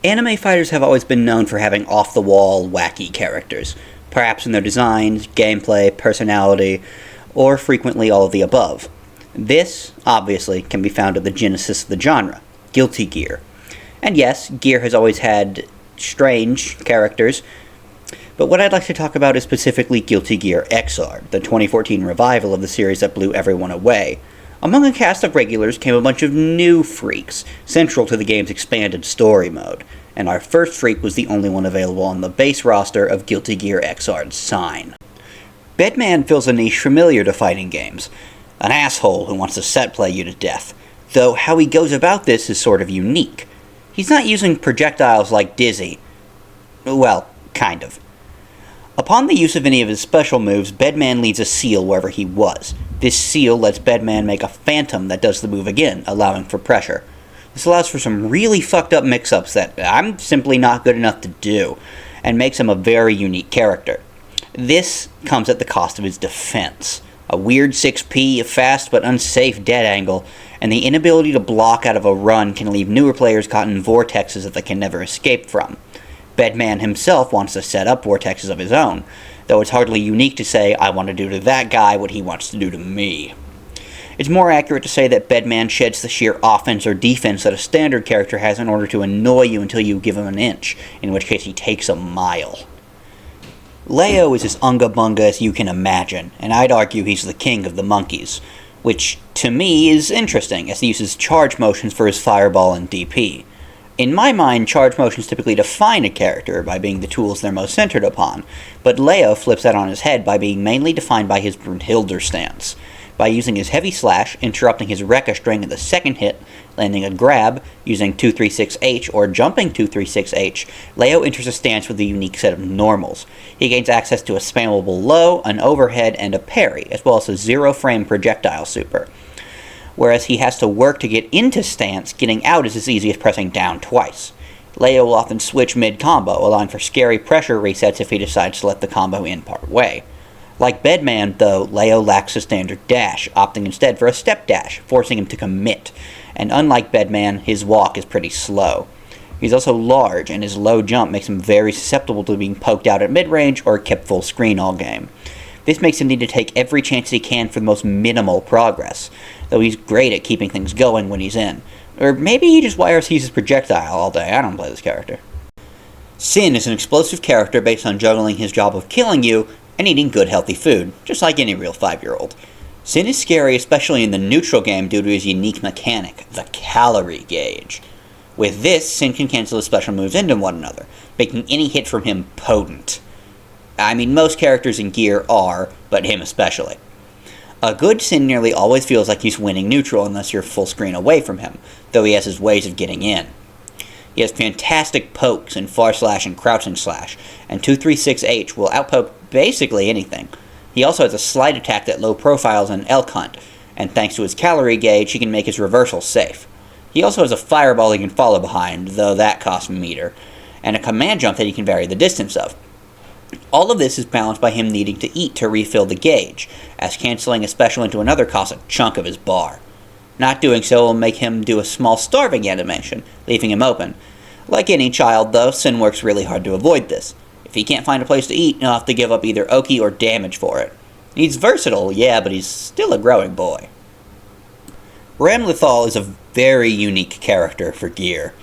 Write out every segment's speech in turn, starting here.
Anime fighters have always been known for having off-the-wall, wacky characters, perhaps in their designs, gameplay, personality, or frequently all of the above. This, obviously, can be found at the genesis of the genre, Guilty Gear. And yes, Gear has always had strange characters, but what I'd like to talk about is specifically Guilty Gear Xrd, the 2014 revival of the series that blew everyone away. Among a cast of regulars came a bunch of new freaks, central to the game's expanded story mode, and our first freak was the only one available on the base roster of Guilty Gear Xrd's Sign. Bedman fills a niche familiar to fighting games, an asshole who wants to set play you to death, though how he goes about this is sort of unique. He's not using projectiles like Dizzy. Well, kind of. Upon the use of any of his special moves, Bedman leads a seal wherever he was. This seal lets Bedman make a phantom that does the move again, allowing for pressure. This allows for some really fucked up mix-ups that I'm simply not good enough to do, and makes him a very unique character. This comes at the cost of his defense. A weird 6P, a fast but unsafe dead angle, and the inability to block out of a run can leave newer players caught in vortexes that they can never escape from. Bedman himself wants to set up vortexes of his own, though it's hardly unique to say, I want to do to that guy what he wants to do to me. It's more accurate to say that Bedman sheds the sheer offense or defense that a standard character has in order to annoy you until you give him an inch, in which case he takes a mile. Leo is as unga-bunga as you can imagine, and I'd argue he's the king of the monkeys, which, to me, is interesting, as he uses charge motions for his fireball and DP. In my mind, charge motions typically define a character by being the tools they're most centered upon, but Leo flips that on his head by being mainly defined by his Brunhilde stance. By using his heavy slash, interrupting his Rekka string at the second hit, landing a grab, using 236H or jumping 236H, Leo enters a stance with a unique set of normals. He gains access to a spammable low, an overhead, and a parry, as well as a zero-frame projectile super. Whereas he has to work to get into stance, getting out is as easy as pressing down twice. Leo will often switch mid-combo, allowing for scary pressure resets if he decides to let the combo in part way. Like Bedman, though, Leo lacks a standard dash, opting instead for a step dash, forcing him to commit, and unlike Bedman, his walk is pretty slow. He's also large, and his low jump makes him very susceptible to being poked out at mid-range or kept full screen all game. This makes him need to take every chance he can for the most minimal progress, though he's great at keeping things going when he's in. Or maybe he just wires his projectile all day. I don't play this character. Sin is an explosive character based on juggling his job of killing you and eating good healthy food, just like any real 5-year-old. Sin is scary, especially in the neutral game, due to his unique mechanic, the calorie gauge. With this, Sin can cancel his special moves into one another, making any hit from him potent. I mean, most characters in Gear are, but him especially. A good Sin nearly always feels like he's winning neutral unless you're full screen away from him, though he has his ways of getting in. He has fantastic pokes in far slash and crouching slash, and 236H will outpoke basically anything. He also has a slight attack that low profiles in Elk Hunt, and thanks to his calorie gauge, he can make his reversal safe. He also has a fireball he can follow behind, though that costs a meter, and a command jump that he can vary the distance of. All of this is balanced by him needing to eat to refill the gauge, as canceling a special into another costs a chunk of his bar. Not doing so will make him do a small starving animation, leaving him open. Like any child, though, Sin works really hard to avoid this. If he can't find a place to eat, he'll have to give up either Oki or damage for it. He's versatile, yeah, but he's still a growing boy. Ram Lethal is a very unique character for Gear.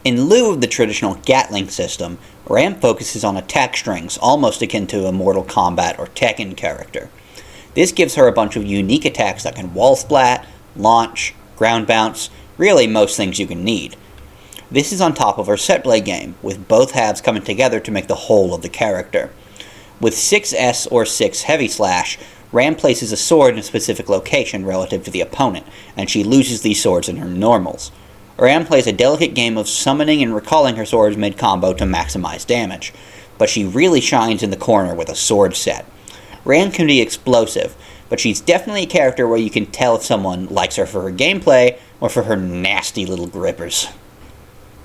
In lieu of the traditional Gatling system, Ram focuses on attack strings, almost akin to a Mortal Kombat or Tekken character. This gives her a bunch of unique attacks that can wall splat, launch, ground bounce, really most things you can need. This is on top of her setplay game, with both halves coming together to make the whole of the character. With 6S or 6 Heavy Slash, Ram places a sword in a specific location relative to the opponent, and she loses these swords in her normals. Ram plays a delicate game of summoning and recalling her swords mid-combo to maximize damage, but she really shines in the corner with a sword set. Ram can be explosive, but she's definitely a character where you can tell if someone likes her for her gameplay or for her nasty little grippers.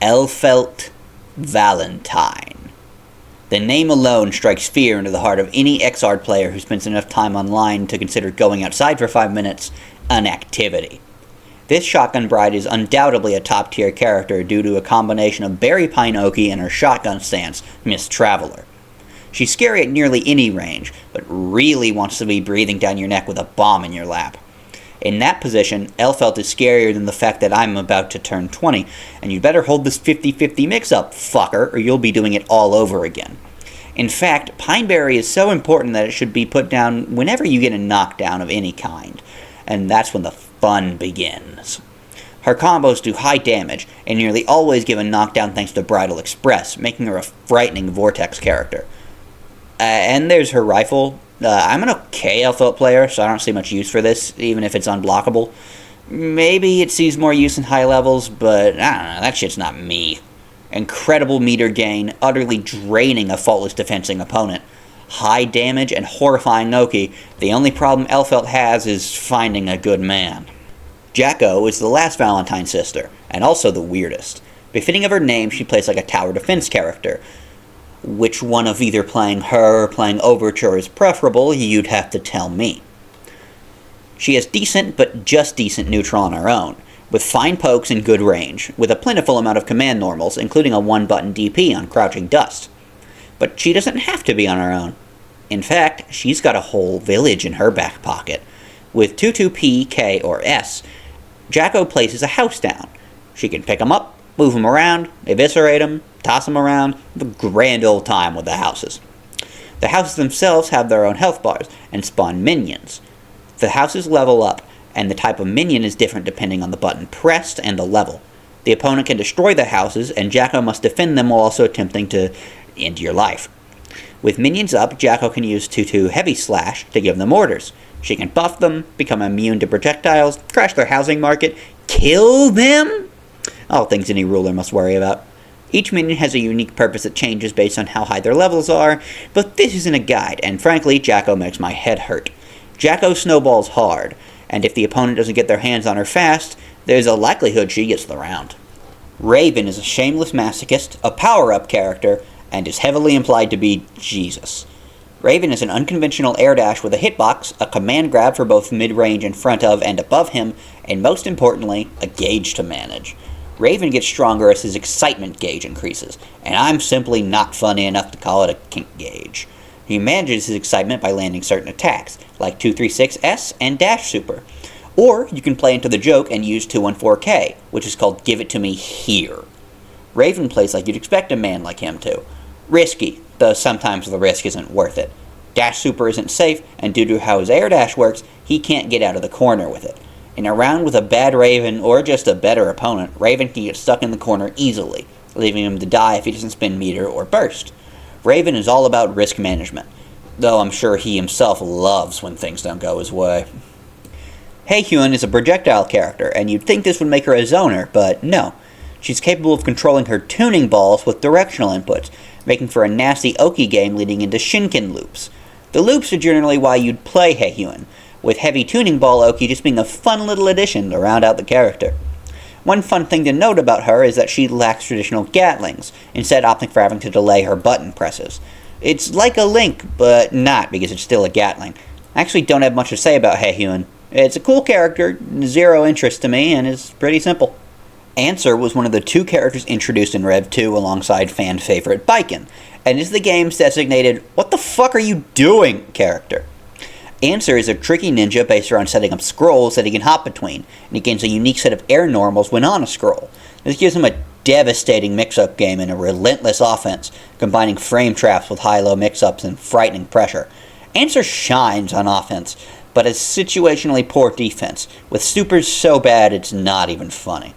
Elfelt Valentine. The name alone strikes fear into the heart of any Xrd player who spends enough time online to consider going outside for 5 minutes an activity. This Shotgun Bride is undoubtedly a top-tier character due to a combination of Berry Pine Oki and her shotgun stance, Miss Traveler. She's scary at nearly any range, but really wants to be breathing down your neck with a bomb in your lap. In that position, Elfelt is scarier than the fact that I'm about to turn 20, and you'd better hold this 50-50 mix-up, fucker, or you'll be doing it all over again. In fact, Pineberry is so important that it should be put down whenever you get a knockdown of any kind, and that's when the fun begins. Her combos do high damage, and nearly always give a knockdown thanks to Bridal Express, making her a frightening Vortex character. And there's her rifle. I'm an okay Elfelt player, so I don't see much use for this, even if it's unblockable. Maybe it sees more use in high levels, but I don't know, that shit's not me. Incredible meter gain, utterly draining a faultless defensing opponent. High damage and horrifying Oki. The only problem Elfelt has is finding a good man. Jacko is the last Valentine sister, and also the weirdest. Befitting of her name, she plays like a tower defense character. Which one of either playing her or playing Overture is preferable, you'd have to tell me. She has decent, but just decent neutral on her own, with fine pokes and good range, with a plentiful amount of command normals, including a one-button DP on Crouching Dust. But she doesn't have to be on her own. In fact, she's got a whole village in her back pocket. With 2-2P, K, or S, Jacko places a house down. She can pick them up, move them around, eviscerate them, toss them around, have a grand old time with the houses. The houses themselves have their own health bars and spawn minions. The houses level up, and the type of minion is different depending on the button pressed and the level. The opponent can destroy the houses, and Jacko must defend them while also attempting to end your life. With minions up, Jacko can use 2-2 Heavy Slash to give them orders. She can buff them, become immune to projectiles, crash their housing market, kill them? All things any ruler must worry about. Each minion has a unique purpose that changes based on how high their levels are, but this isn't a guide, and frankly, Jacko makes my head hurt. Jacko snowballs hard, and if the opponent doesn't get their hands on her fast, there's a likelihood she gets the round. Raven is a shameless masochist, a power-up character, and is heavily implied to be Jesus. Raven is an unconventional air dash with a hitbox, a command grab for both mid-range in front of and above him, and most importantly, a gauge to manage. Raven gets stronger as his excitement gauge increases, and I'm simply not funny enough to call it a kink gauge. He manages his excitement by landing certain attacks, like 236S and Dash Super. Or you can play into the joke and use 214K, which is called Give It To Me Here. Raven plays like you'd expect a man like him to. Risky, though sometimes the risk isn't worth it. Dash Super isn't safe, and due to how his air dash works, he can't get out of the corner with it. In a round with a bad Raven, or just a better opponent, Raven can get stuck in the corner easily, leaving him to die if he doesn't spin meter or burst. Raven is all about risk management, though I'm sure he himself loves when things don't go his way. Hei-Hyun is a projectile character, and you'd think this would make her a zoner, but no. She's capable of controlling her tuning balls with directional inputs, making for a nasty Oki game leading into Shinken loops. The loops are generally why you'd play Hei-Hyun, with heavy tuning ball Oki just being a fun little addition to round out the character. One fun thing to note about her is that she lacks traditional Gatlings, instead opting for having to delay her button presses. It's like a Link, but not, because it's still a Gatling. I actually don't have much to say about Hei-Hyun. It's a cool character, zero interest to me, and is pretty simple. Answer was one of the two characters introduced in Rev 2 alongside fan favorite Baiken, and is the game's designated "what the fuck are you doing" character. Answer is a tricky ninja based around setting up scrolls that he can hop between, and he gains a unique set of air normals when on a scroll. This gives him a devastating mix-up game and a relentless offense, combining frame traps with high-low mix-ups and frightening pressure. Answer shines on offense, but has situationally poor defense, with supers so bad it's not even funny.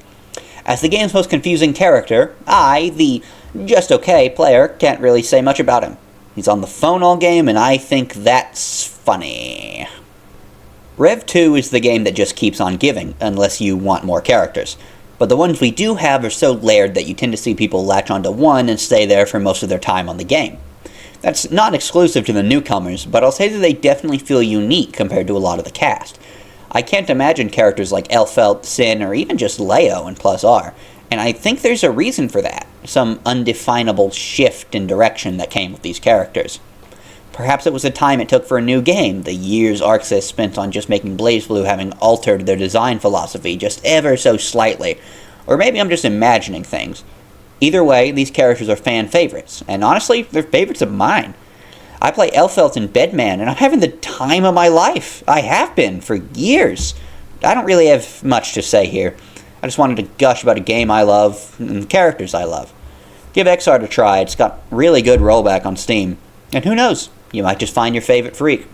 As the game's most confusing character, I, the just okay player, can't really say much about him. He's on the phone all game, and I think that's funny. Rev 2 is the game that just keeps on giving, unless you want more characters. But the ones we do have are so layered that you tend to see people latch onto one and stay there for most of their time on the game. That's not exclusive to the newcomers, but I'll say that they definitely feel unique compared to a lot of the cast. I can't imagine characters like Elfelt, Sin, or even just Leo in Plus R, and I think there's a reason for that, some undefinable shift in direction that came with these characters. Perhaps it was the time it took for a new game, the years ArcSys spent on just making BlazBlue having altered their design philosophy just ever so slightly. Or maybe I'm just imagining things. Either way, these characters are fan favorites, and honestly, they're favorites of mine. I play Elfelt and Bedman, and I'm having the time of my life. I have been, for years. I don't really have much to say here. I just wanted to gush about a game I love, and the characters I love. Give XR a try, it's got really good rollback on Steam. And who knows, you might just find your favorite freak.